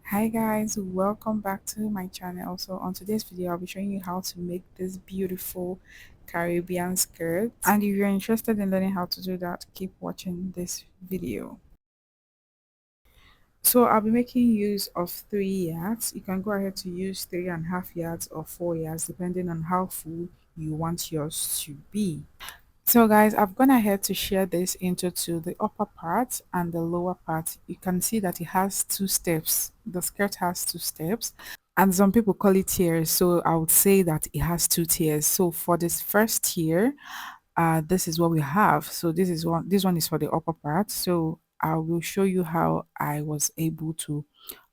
Hi guys, welcome back to my channel. So on today's video I'll be showing you how to make this beautiful Caribbean skirt, and if you're interested in learning how to do that, keep watching this video. So I'll be making use of 3 yards. You can go ahead to use 3.5 yards or 4 yards depending on how full you want yours to be. So guys, I've gone ahead to share this into the upper part and the lower part. You can see that it has 2 steps. The skirt has 2 steps, and some people call it tiers. So I would say that it has 2 tiers. So for this first tier, this is what we have. So this one is for the upper part. So I will show you how I was able to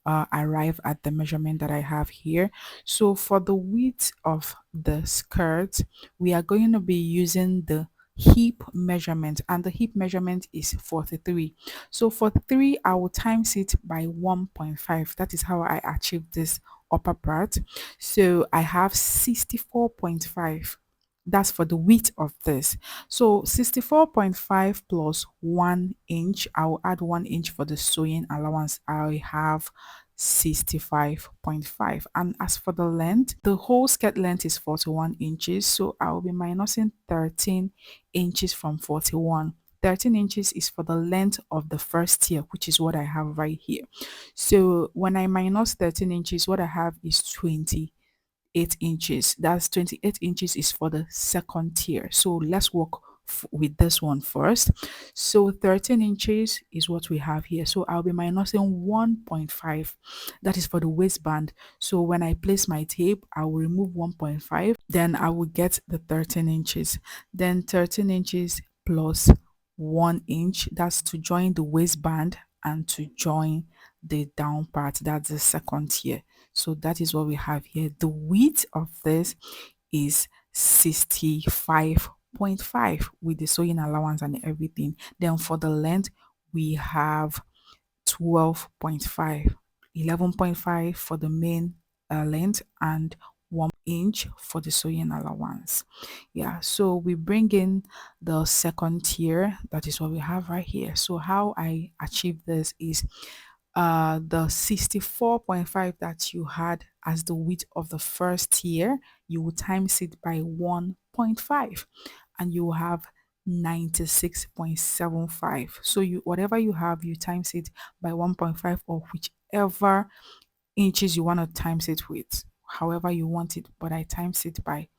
arrive at the measurement that I have here. So for the width of the skirt, we are going to be using the hip measurement, and the hip measurement is 43. So for 3, I will times it by 1.5. That is how I achieved this upper part. So I have 64.5. That's for the width of this. So 64.5 plus 1 inch, I will add 1 inch for the sewing allowance. I have 65.5. And as for the length, the whole skirt length is 41 inches. So I will be minusing 13 inches from 41. 13 inches is for the length of the first tier, which is what I have right here. So when I minus 13 inches, what I have is 28 inches. That's 28 inches is for the second tier. So let's work with this one first. So 13 inches is what we have here. So I'll be minusing 1.5. That is for the waistband. So when I place my tape, I will remove 1.5. Then I will get the 13 inches. Then 13 inches plus 1 inch. That's to join the waistband and to join the down part. That's the second tier. So that is what we have here. The width of this is 65.5 with the sewing allowance and everything. Then for the length, we have 12.5, 11.5 for the main length, and 1 inch for the sewing allowance. Yeah, so we bring in the second tier. That is what we have right here. So how I achieve this is the 64.5 that you had as the width of the first tier, you will times it by 1.5 and you will have 96.75. So you, whatever you have, you times it by 1.5 or whichever inches you want to times it with, however you want it, but I times it by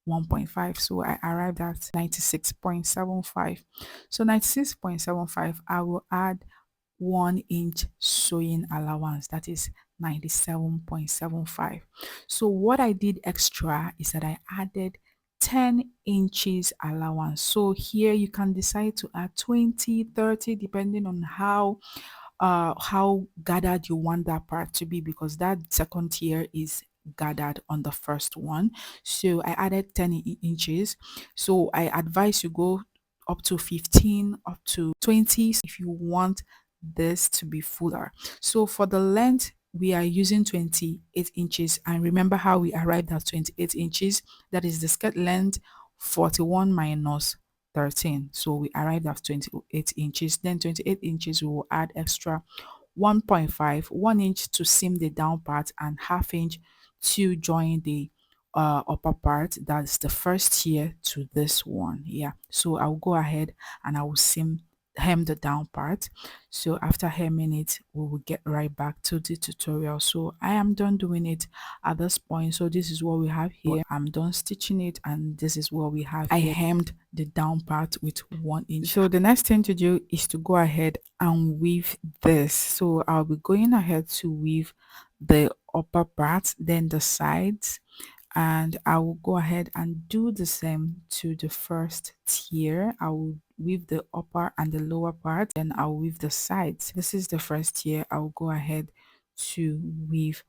1.5. So I arrived at 96.75. So 96.75, I will add 1 inch sewing allowance, that is 97.75. So what I did extra is that I added 10 inches allowance. So here you can decide to add 20, 30, depending on how gathered you want that part to be, because that second tier is gathered on the first one. So I added 10 inches. So I advise you go up to 15, up to 20 if you want this to be fuller. So for the length, we are using 28 inches, and remember how we arrived at 28 inches. That is the skirt length 41 minus 13. So we arrived at 28 inches. Then 28 inches, we will add extra 1.5, 1 inch to seam the down part, and half inch to join the upper part. That's the first tier to this one. Yeah, so I'll go ahead and I will hem the down part. So after hemming it, we will get right back to the tutorial. So I am done doing it at this point. So this is what we have here. I'm done stitching it, and this is what we have here. I hemmed the down part with 1 inch. So the next thing to do is to go ahead and weave this. So I'll be going ahead to weave the upper part, then the sides, and I will go ahead and do the same to the first tier. I will weave the upper and the lower part, then I'll weave the sides. This is the first tier. I'll go ahead to weave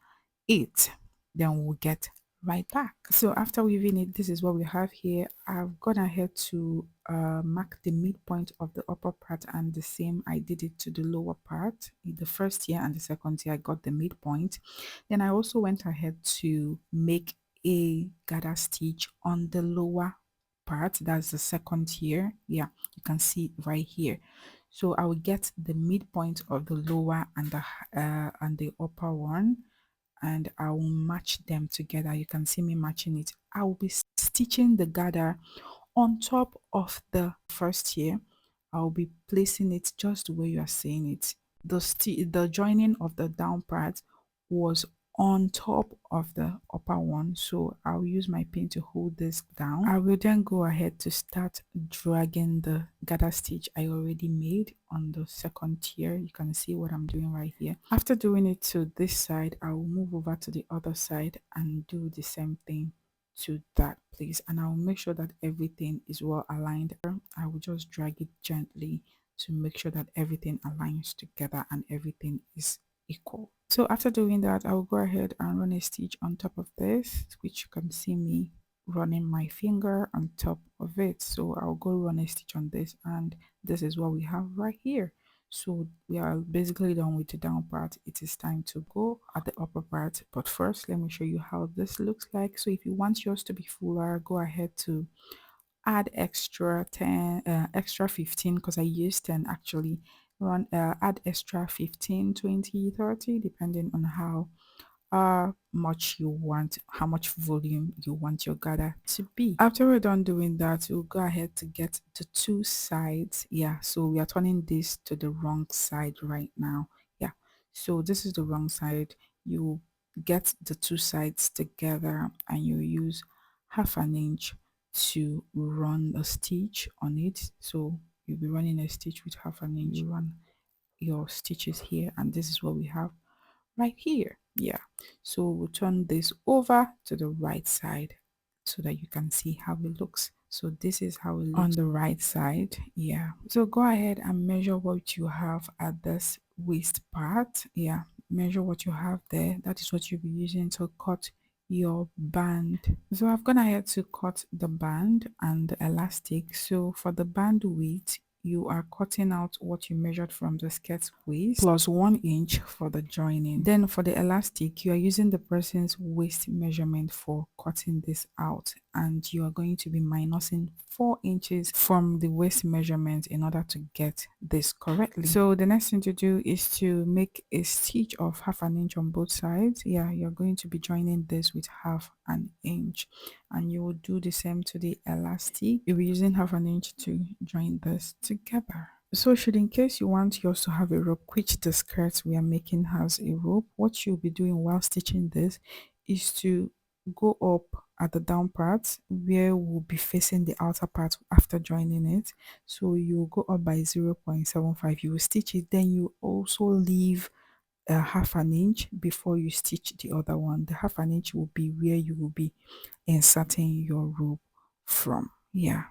it, then we'll get right back. So after weaving it, this is what we have here. I've gone ahead to mark the midpoint of the upper part, and the same I did it to the lower part. In the first tier and the second tier, I got the midpoint. Then I also went ahead to make a gather stitch on the lower part. That's the second tier. Yeah, you can see it right here. So I will get the midpoint of the lower and the upper one, and I will match them together. You can see me matching it. I will be stitching the gather on top of the first here. I'll be placing it just the way you are saying it. The joining of the down part was on top of the upper one, so I'll use my pin to hold this down. I will then go ahead to start dragging the gather stitch I already made on the second tier. You can see what I'm doing right here. After doing it to this side, I will move over to the other side and do the same thing to that place, and I'll make sure that everything is well aligned. I will just drag it gently to make sure that everything aligns together and everything is equal. So after doing that, I will go ahead and run a stitch on top of this, which you can see me running my finger on top of it. So I'll go run a stitch on this, and this is what we have right here. So we are basically done with the down part. It is time to go at the upper part, but first let me show you how this looks like. So if you want yours to be fuller, go ahead to add extra 10 extra 15, because I used 10 actually. Run add extra 15, 20, 30, depending on how much you want, how much volume you want your gather to be. After we're done doing that, we'll go ahead to get the two sides. Yeah, so we are turning this to the wrong side right now. Yeah, so this is the wrong side. You get the two sides together and you use half an inch to run a stitch on it. So you'll be running a stitch with half an inch. You run your stitches here, and this is what we have right here. Yeah, so we'll turn this over to the right side so that you can see how it looks. So this is how it looks on the right side. Yeah, so go ahead and measure what you have at this waist part. Yeah, measure what you have there. That is what you'll be using to cut your band. So I've gone ahead to cut the band and the elastic. So for the band width, you are cutting out what you measured from the skirt waist plus 1 inch for the joining. Then for the elastic, you are using the person's waist measurement for cutting this out, and you are going to be minusing 4 inches from the waist measurement in order to get this correctly. So the next thing to do is to make a stitch of half an inch on both sides. Yeah, you're going to be joining this with half an inch, and you will do the same to the elastic. You'll be using half an inch to join this together. So should in case you want yours to have a rope, which the skirt we are making has a rope, what you'll be doing while stitching this is to go up at the down part where we'll be facing the outer part after joining it. So you go up by 0.75, you will stitch it, then you also leave a half an inch before you stitch the other one. The half an inch will be where you will be inserting your rope from. Yeah,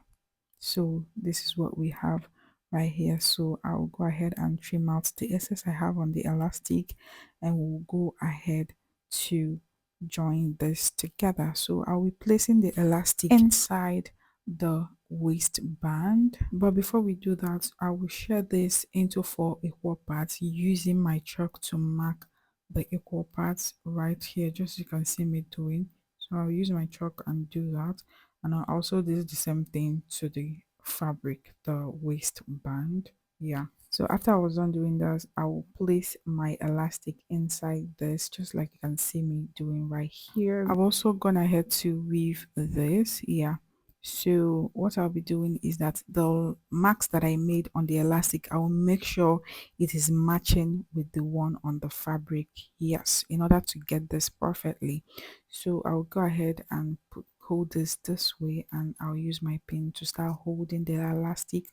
so this is what we have right here. So I'll go ahead and trim out the excess I have on the elastic, and we'll go ahead to join this together. So I'll be placing the elastic inside the waistband, but before we do that, I will share this into 4 equal parts using my chalk to mark the equal parts right here, just so you can see me doing. So I'll use my chalk and do that, and I also did the same thing to the fabric, the waistband. Yeah, so after I was done doing that, I will place my elastic inside this, just like you can see me doing right here. I've also gone ahead to weave this. Yeah, so what I'll be doing is that the marks that I made on the elastic, I will make sure it is matching with the one on the fabric. Yes, in order to get this perfectly. So I'll go ahead and hold this way, and I'll use my pin to start holding the elastic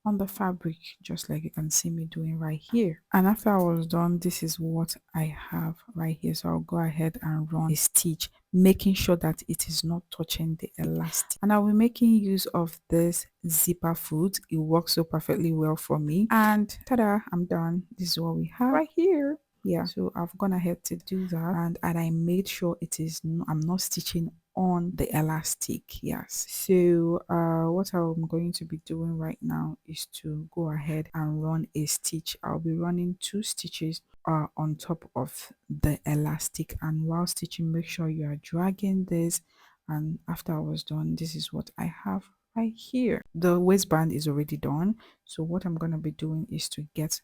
on the fabric, just like you can see me doing right here. And after I was done, this is what I have right here. So I'll go ahead and run a stitch, making sure that it is not touching the elastic. And I'll be making use of this zipper foot. It works so perfectly well for me. And ta-da, I'm done. This is what we have right here. Yeah, so I've gone ahead to do that, and I made sure it is I'm not stitching on the elastic. Yes, so what I'm going to be doing right now is to go ahead and run a stitch. I'll be running 2 stitches on top of the elastic, and while stitching, make sure you are dragging this. And after I was done, this is what I have right here. The waistband is already done. So what I'm going to be doing is to get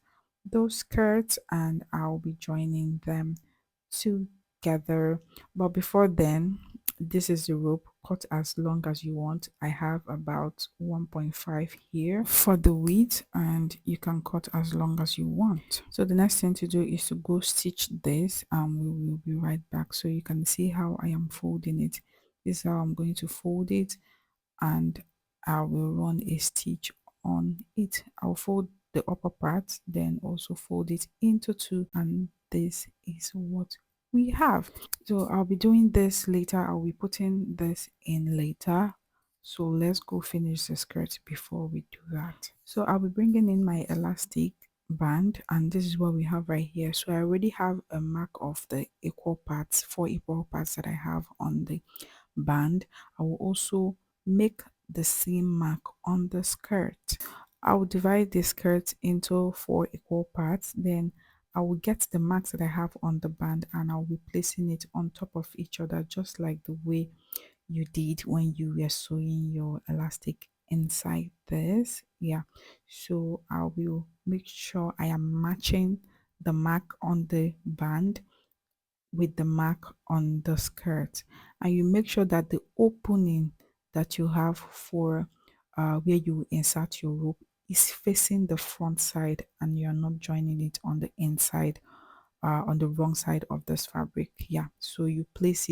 those skirts and I'll be joining them together. But before then, this is the rope. Cut as long as you want. I have about 1.5 here for the width, and you can cut as long as you want. So the next thing to do is to go stitch this, and we will be right back. So you can see how I am folding it. This is how I'm going to fold it, and I will run a stitch on it. I'll fold the upper part, then also fold it into two, and this is what we have. So I'll be doing this later. I'll be putting this in later. So let's go finish the skirt before we do that. So I'll be bringing in my elastic band, and this is what we have right here. So I already have a mark of the equal parts, 4 equal parts that I have on the band. I will also make the same mark on the skirt. I will divide the skirt into 4 equal parts. Then I will get the marks that I have on the band and I'll be placing it on top of each other, just like the way you did when you were sewing your elastic inside this. Yeah, so I will make sure I am matching the mark on the band with the mark on the skirt, and you make sure that the opening that you have for where you insert your rope is facing the front side and you're not joining it on the inside, on the wrong side of this fabric. Yeah, so you place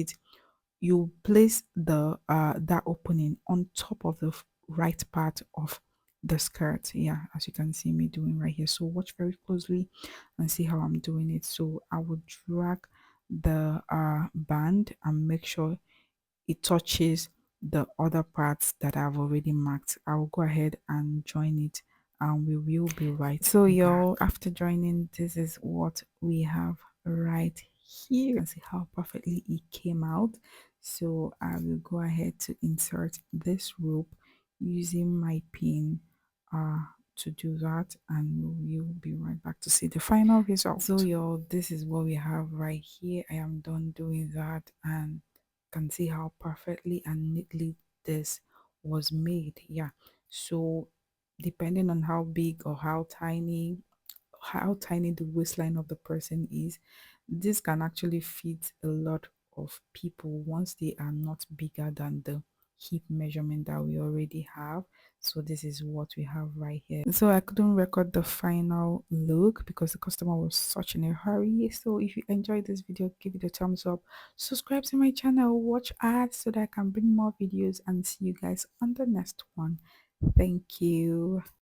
the that opening on top of the right part of the skirt. Yeah, as you can see me doing right here. So watch very closely and see how I'm doing it. So I will drag the band and make sure it touches the other parts that I've already marked. I will go ahead and join it and we will be right. So y'all, after joining, this is what we have right here. You can see how perfectly it came out. So I will go ahead to insert this rope using my pin to do that, and we will be right back to see the final result. So y'all, this is what we have right here. I am done doing that and can see how perfectly and neatly this was made. Yeah, so depending on how big or how tiny the waistline of the person is, this can actually fit a lot of people once they are not bigger than the hip measurement that we already have. So this is what we have right here. So I couldn't record the final look because the customer was such in a hurry. So if you enjoyed this video, give it a thumbs up, subscribe to my channel, watch ads so that I can bring more videos, and see you guys on the next one. Thank you.